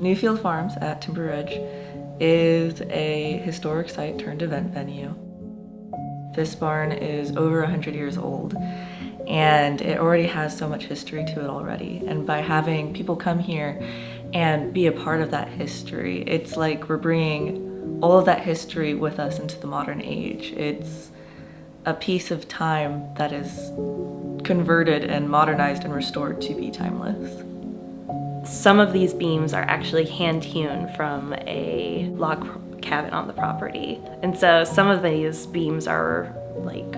Newfield Farms at Timber Ridge is a historic site turned event venue. This barn is over 100 years old, and it already has so much history to it already. And by having people come here and be a part of that history, it's like we're bringing all of that history with us into the modern age. It's a piece of time that is converted and modernized and restored to be timeless. Some of these beams are actually hand-hewn from a log cabin on the property. And so some of these beams are like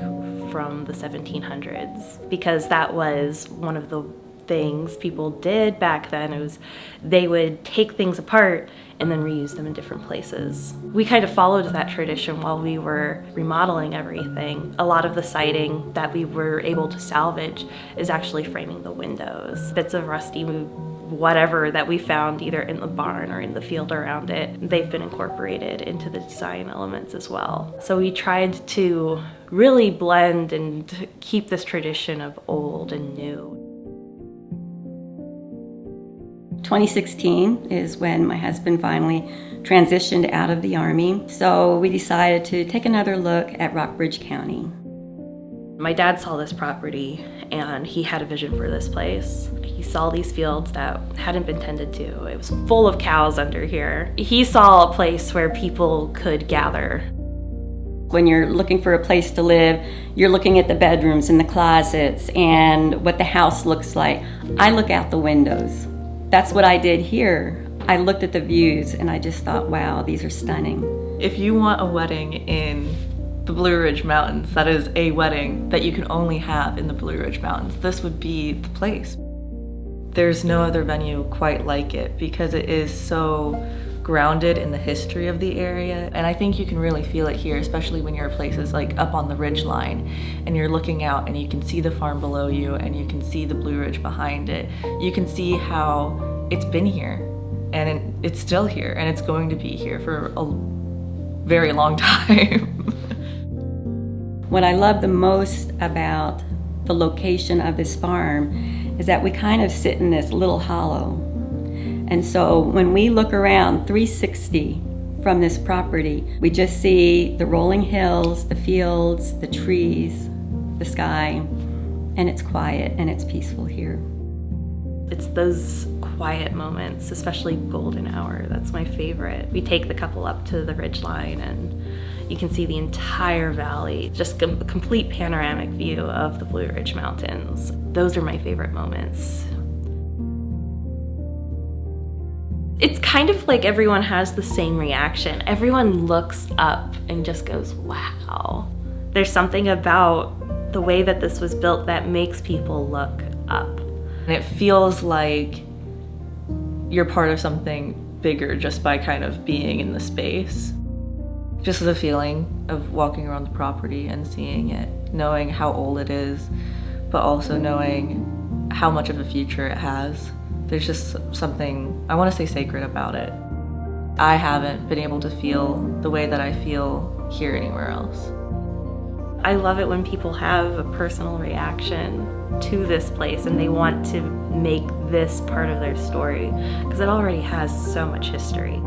from the 1700s, because that was one of the things people did back then. It was they would take things apart and then reuse them in different places. We kind of followed that tradition while we were remodeling everything. A lot of the siding that we were able to salvage is actually framing the windows. Bits of rusty whatever that we found either in the barn or in the field around it, they've been incorporated into the design elements as well. So we tried to really blend and keep this tradition of old and new. 2016 is when my husband finally transitioned out of the Army, so we decided to take another look at Rockbridge County. My dad saw this property and he had a vision for this place. He saw these fields that hadn't been tended to. It was full of cows under here. He saw a place where people could gather. When you're looking for a place to live, you're looking at the bedrooms and the closets and what the house looks like. I look out the windows. That's what I did here. I looked at the views and I just thought, wow, these are stunning. If you want a wedding in the Blue Ridge Mountains, that is a wedding that you can only have in the Blue Ridge Mountains, this would be the place. There's no other venue quite like it because it is so grounded in the history of the area. And I think you can really feel it here, especially when you're places like up on the ridge line and you're looking out and you can see the farm below you and you can see the Blue Ridge behind it. You can see how it's been here and it's still here and it's going to be here for a very long time. What I love the most about the location of this farm is that we kind of sit in this little hollow. And so when we look around 360 from this property, we just see the rolling hills, the fields, the trees, the sky, and it's quiet and it's peaceful here. It's those quiet moments, especially golden hour. That's my favorite. We take the couple up to the ridgeline and you can see the entire valley, just a complete panoramic view of the Blue Ridge Mountains. Those are my favorite moments. It's kind of like everyone has the same reaction. Everyone looks up and just goes, wow. There's something about the way that this was built that makes people look up. And it feels like you're part of something bigger just by kind of being in the space. Just the feeling of walking around the property and seeing it, knowing how old it is, but also knowing how much of a future it has. There's just something, I want to say, sacred about it. I haven't been able to feel the way that I feel here anywhere else. I love it when people have a personal reaction to this place and they want to make this part of their story because it already has so much history.